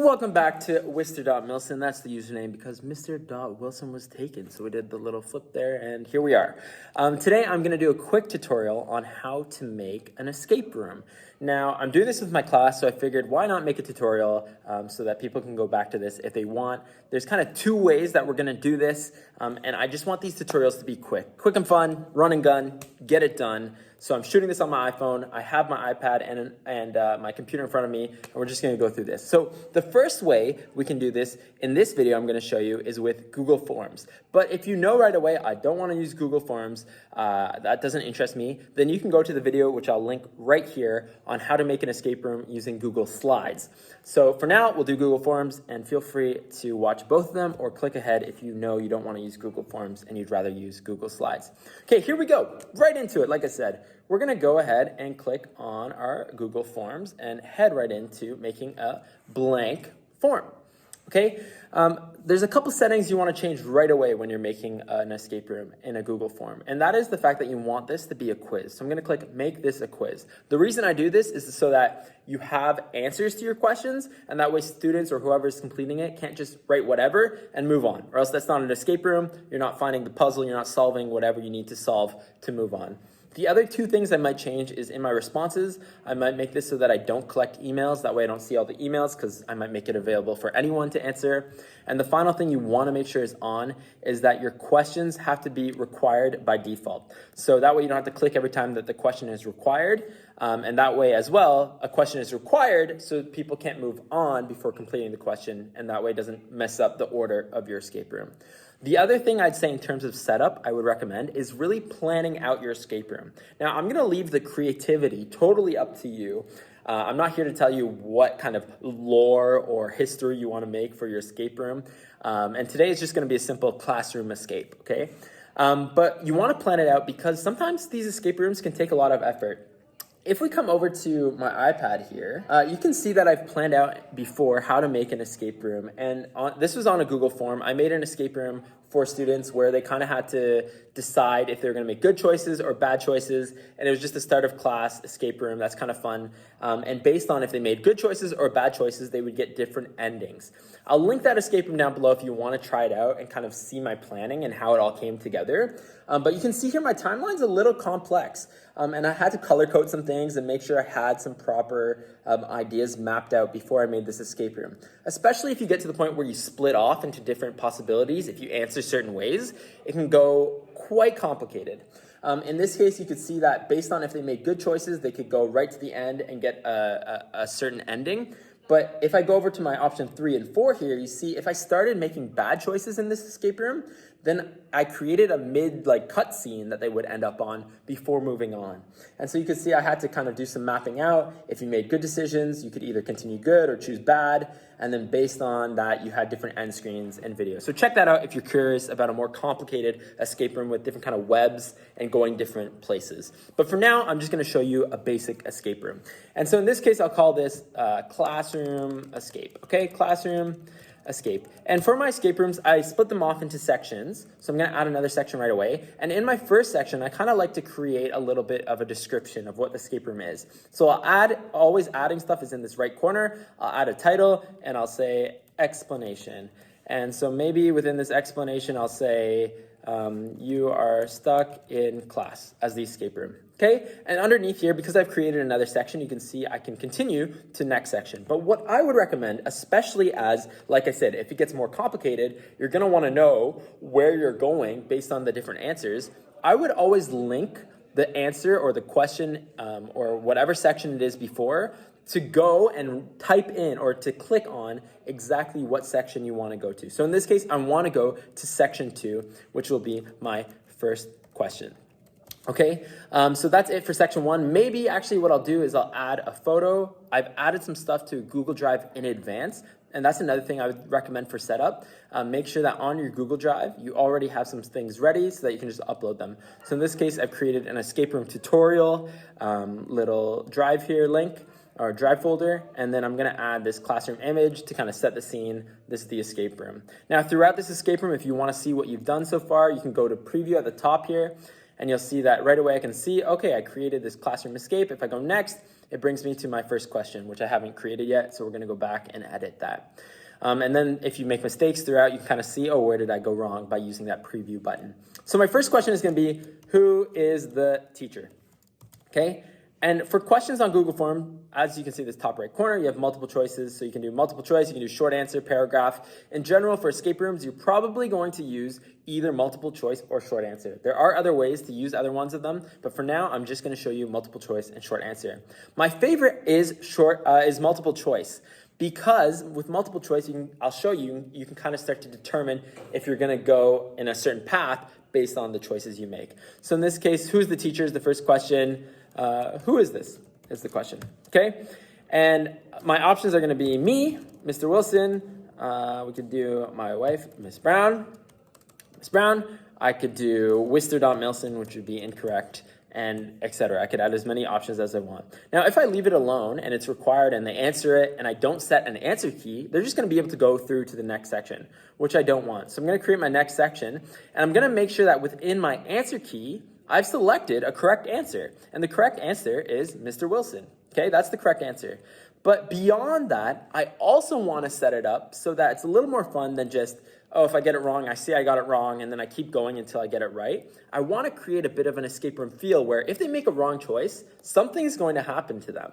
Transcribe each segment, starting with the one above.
Welcome back to Wr.Milson. That's the username because Mr. Wilson was taken. So we did the little flip there and here we are. Today I'm going to do a quick tutorial on how to make an escape room. Now I'm doing this with my class, so I figured why not make a tutorial so that people can go back to this if they want. There's kind of two ways that we're going to do this, and I just want these tutorials to be quick and fun, run and gun, get it done. So I'm shooting this on my iPhone. I have my iPad and my computer in front of me, and we're just going to go through this. So the first way we can do this in this video I'm going to show you is with Google Forms. But if you know right away, I don't want to use Google Forms, that doesn't interest me, then you can go to the video, which I'll link right here, on how to make an escape room using Google Slides. So for now, we'll do Google Forms, and feel free to watch both of them or click ahead if you know you don't want to use Google Forms and you'd rather use Google Slides. Okay, here we go. Right into it. Like I said, we're going to go ahead and click on our Google Forms and head right into making a blank form. Okay, there's a couple settings you want to change right away when you're making an escape room in a Google form, and that is the fact that you want this to be a quiz. So I'm going to click make this a quiz. The reason I do this is so that you have answers to your questions, and that way students or whoever's completing it can't just write whatever and move on, or else that's not an escape room. You're not finding the puzzle, you're not solving whatever you need to solve to move on. The other two things I might change is in my responses. I might make this so that I don't collect emails. That way I don't see all the emails because I might make it available for anyone to answer. And the final thing you want to make sure is on is that your questions have to be required by default. So that way you don't have to click every time that the question is required. And that way as well, a question is required so people can't move on before completing the question. And that way it doesn't mess up the order of your escape room. The other thing I'd say in terms of setup I would recommend is really planning out your escape room. Now, I'm going to leave the creativity totally up to you. I'm not here to tell you what kind of lore or history you want to make for your escape room. And today is just going to be a simple classroom escape, okay? But you want to plan it out because sometimes these escape rooms can take a lot of effort. If we come over to my iPad here, you can see that I've planned out before how to make an escape room. And this was on a Google form. I made an escape room for students where they kind of had to decide if they're going to make good choices or bad choices. And it was just a start of class escape room. That's kind of fun. And based on if they made good choices or bad choices, they would get different endings. I'll link that escape room down below if you want to try it out and kind of see my planning and how it all came together. But you can see here my timeline's a little complex. And I had to color code some things and make sure I had some proper ideas mapped out before I made this escape room. Especially if you get to the point where you split off into different possibilities. If you answer certain ways, it can go quite complicated. In this case, you could see that based on if they made good choices, they could go right to the end and get a certain ending. But if I go over to my option 3 and 4 here, you see if I started making bad choices in this escape room, then I created a mid cut scene that they would end up on before moving on. And so you can see I had to kind of do some mapping out. If you made good decisions, you could either continue good or choose bad. And then based on that, you had different end screens and videos. So check that out if you're curious about a more complicated escape room with different kind of webs and going different places. But for now, I'm just going to show you a basic escape room. And so in this case, I'll call this classroom escape. Okay, classroom escape. And for my escape rooms, I split them off into sections. So I'm going to add another section right away. And in my first section, I kind of like to create a little bit of a description of what the escape room is. So always adding stuff is in this right corner. I'll add a title and I'll say explanation. And so maybe within this explanation, I'll say you are stuck in class as the escape room. Okay, and underneath here, because I've created another section, you can see I can continue to next section. But what I would recommend, especially as, like I said, if it gets more complicated, you're going to want to know where you're going based on the different answers. I would always link the answer or the question or whatever section it is before to go and type in or to click on exactly what section you want to go to. So in this case, I want to go to section 2, which will be my first question. Okay, so that's it for section 1. Maybe actually what I'll do is I'll add a photo. I've added some stuff to Google Drive in advance, and that's another thing I would recommend for setup. Make sure that on your Google Drive, you already have some things ready so that you can just upload them. So in this case, I've created an escape room tutorial, little drive here link, or drive folder, and then I'm going to add this classroom image to kind of set the scene. This is the escape room. Now, throughout this escape room, if you want to see what you've done so far, you can go to preview at the top here, and you'll see that right away I can see, okay, I created this classroom escape. If I go next, it brings me to my first question, which I haven't created yet, so we're going to go back and edit that. And then if you make mistakes throughout, you can kind of see, oh, where did I go wrong by using that preview button. So my first question is going to be, who is the teacher? Okay, and for questions on Google Form, as you can see this top right corner, you have multiple choices. So you can do multiple choice, you can do short answer, paragraph. In general, for escape rooms, you're probably going to use either multiple choice or short answer. There are other ways to use other ones of them, but for now, I'm just going to show you multiple choice and short answer. My favorite is multiple choice. Because with multiple choice, I'll show you, you can kind of start to determine if you're going to go in a certain path based on the choices you make. So in this case, who's the teacher is the first question. Who is this is the question, okay? And my options are going to be me, Mr. Wilson. We could do my wife, Miss Brown. Miss Brown. I could do Wr.Milson, which would be incorrect, and etc. I could add as many options as I want. Now, if I leave it alone and it's required and they answer it and I don't set an answer key, they're just going to be able to go through to the next section, which I don't want. So I'm going to create my next section, and I'm going to make sure that within my answer key, I've selected a correct answer. And the correct answer is Mr. Wilson. Okay, that's the correct answer. But beyond that, I also want to set it up so that it's a little more fun than just, oh, if I get it wrong, I see I got it wrong, and then I keep going until I get it right. I want to create a bit of an escape room feel where if they make a wrong choice, something is going to happen to them.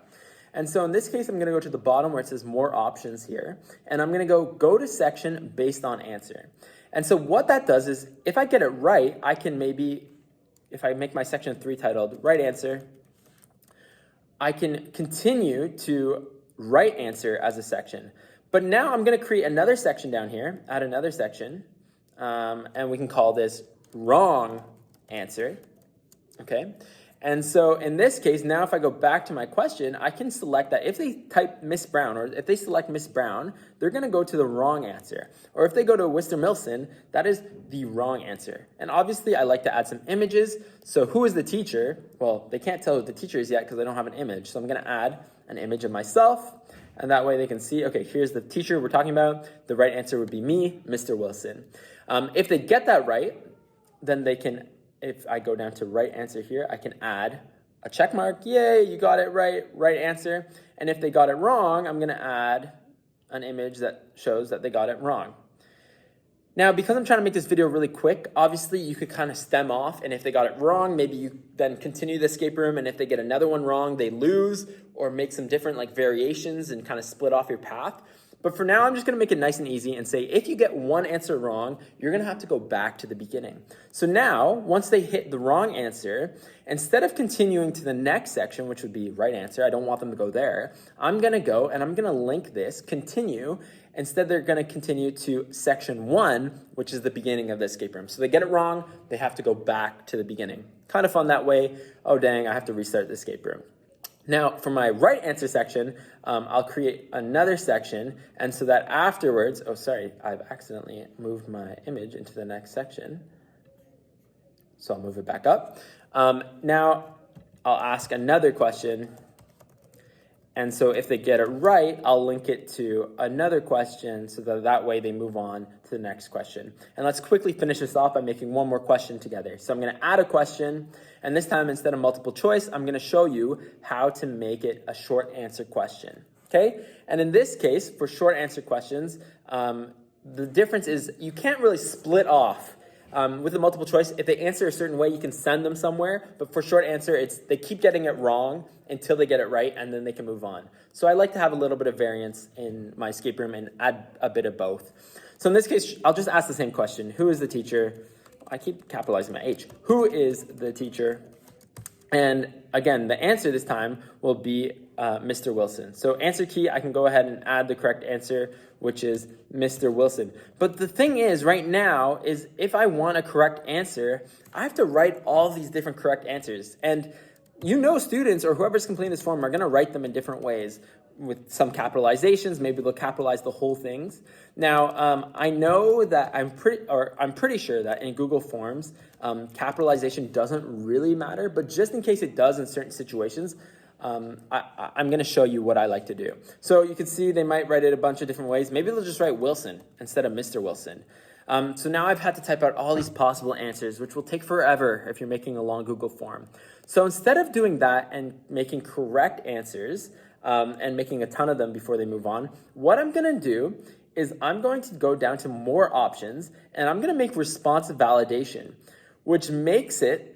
And so in this case, I'm going to go to the bottom where it says more options here, and I'm going to go to section based on answer. And so what that does is if I get it right, I can maybe, if I make my section 3 titled right answer, I can continue to right answer as a section. But now I'm going to create another section down here, add another section, and we can call this wrong answer, okay? And so in this case, now if I go back to my question, I can select that if they type Miss Brown, or if they select Miss Brown, they're going to go to the wrong answer. Or if they go to Wr.Milson, that is the wrong answer. And obviously, I like to add some images. So who is the teacher? Well, they can't tell who the teacher is yet because I don't have an image. So I'm going to add an image of myself. And that way they can see, okay, here's the teacher we're talking about. The right answer would be me, Mr. Wilson. If they get that right, then they can, if I go down to right answer here, I can add a check mark. Yay, you got it right, right answer. And if they got it wrong, I'm going to add an image that shows that they got it wrong. Now, because I'm trying to make this video really quick, obviously you could kind of stem off, and if they got it wrong, maybe you then continue the escape room, and if they get another one wrong, they lose, or make some different like variations and kind of split off your path. But for now, I'm just going to make it nice and easy and say, if you get one answer wrong, you're going to have to go back to the beginning. So now, once they hit the wrong answer, instead of continuing to the next section, which would be right answer, I don't want them to go there, I'm going to go and I'm going to link this, continue. Instead, they're going to continue to section 1, which is the beginning of the escape room. So they get it wrong, they have to go back to the beginning. Kind of fun that way. Oh, dang, I have to restart the escape room. Now, for my right answer section, I'll create another section, and so that afterwards, oh, sorry, I've accidentally moved my image into the next section. So I'll move it back up. Now, I'll ask another question, and so if they get it right, I'll link it to another question so that way they move on to the next question. And let's quickly finish this off by making one more question together. So I'm going to add a question, and this time instead of multiple choice, I'm going to show you how to make it a short answer question. Okay? And in this case, for short answer questions, the difference is you can't really split off. With the multiple choice, if they answer a certain way, you can send them somewhere. But for short answer, they keep getting it wrong until they get it right, and then they can move on. So I like to have a little bit of variance in my escape room and add a bit of both. So in this case, I'll just ask the same question. Who is the teacher? I keep capitalizing my H. Who is the teacher? And again, the answer this time will be Mr. Wilson. So answer key, I can go ahead and add the correct answer, which is Mr. Wilson. But the thing is, right now, is if I want a correct answer, I have to write all these different correct answers. And you know students or whoever's completing this form are going to write them in different ways with some capitalizations. Maybe they'll capitalize the whole things. Now, I know that I'm pretty sure that in Google Forms, capitalization doesn't really matter, but just in case it does in certain situations, I'm going to show you what I like to do. So you can see they might write it a bunch of different ways. Maybe they'll just write Wilson instead of Mr. Wilson. So now I've had to type out all these possible answers, which will take forever if you're making a long Google form. So instead of doing that and making correct answers and making a ton of them before they move on, what I'm going to do is I'm going to go down to more options, and I'm going to make responsive validation, which makes it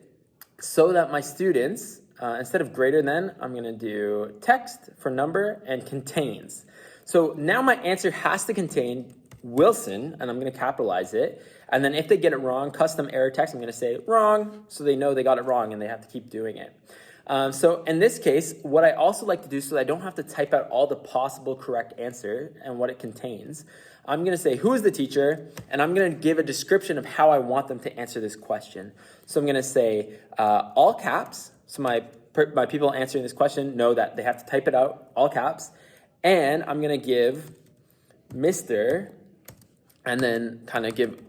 so that my students, instead of greater than, I'm going to do text for number and contains. So now my answer has to contain Wilson, and I'm going to capitalize it. And then if they get it wrong, custom error text, I'm going to say wrong, so they know they got it wrong and they have to keep doing it. So in this case, what I also like to do so that I don't have to type out all the possible correct answer and what it contains, I'm going to say, who is the teacher? And I'm going to give a description of how I want them to answer this question. So I'm going to say all caps. So my people answering this question know that they have to type it out, all caps. And I'm going to give Mr. and then kind of give,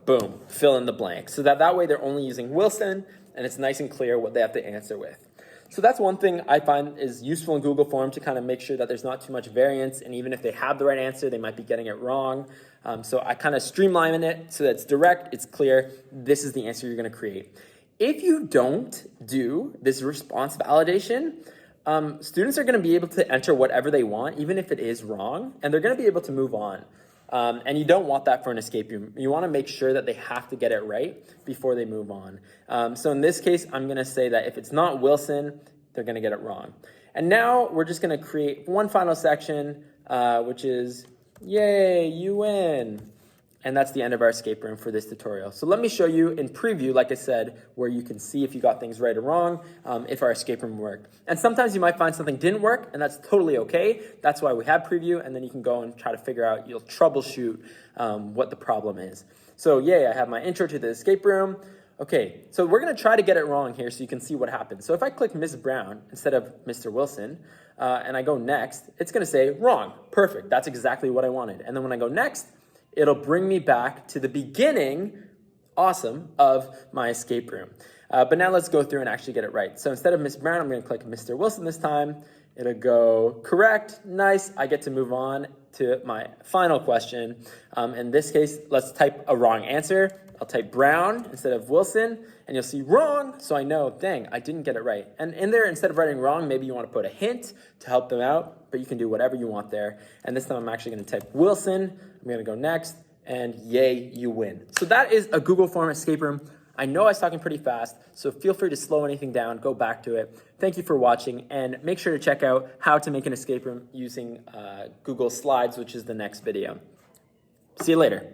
boom, fill in the blank. So that way they're only using Wilson, and it's nice and clear what they have to answer with. So that's one thing I find is useful in Google Form to kind of make sure that there's not too much variance, and even if they have the right answer, they might be getting it wrong. So I kind of streamline it so that it's direct, it's clear, this is the answer you're going to create. If you don't do this response validation, students are going to be able to enter whatever they want, even if it is wrong, and they're going to be able to move on. And you don't want that for an escape room. You want to make sure that they have to get it right before they move on. So in this case, I'm going to say that if it's not Wilson, they're going to get it wrong. And now we're just going to create one final section, which is, yay, you win. And that's the end of our escape room for this tutorial. So let me show you in preview, like I said, where you can see if you got things right or wrong, if our escape room worked. And sometimes you might find something didn't work, and that's totally okay. That's why we have preview, and then you can go and try to figure out, you'll troubleshoot what the problem is. So yay, I have my intro to the escape room. Okay, so we're gonna try to get it wrong here so you can see what happens. So if I click Ms. Brown instead of Mr. Wilson, and I go next, it's gonna say wrong. Perfect, that's exactly what I wanted. And then when I go next, it'll bring me back to the beginning, awesome, of my escape room. But now let's go through and actually get it right. So instead of Miss Brown, I'm going to click Mr. Wilson this time. It'll go correct, nice. I get to move on to my final question. In this case, let's type a wrong answer. I'll type Brown instead of Wilson, and you'll see wrong, so I know, dang, I didn't get it right. And in there, instead of writing wrong, maybe you want to put a hint to help them out, but you can do whatever you want there. And this time I'm actually going to type Wilson. I'm going to go next, and yay, you win. So that is a Google Form escape room. I know I was talking pretty fast, so feel free to slow anything down, go back to it. Thank you for watching, and make sure to check out how to make an escape room using Google Slides, which is the next video. See you later.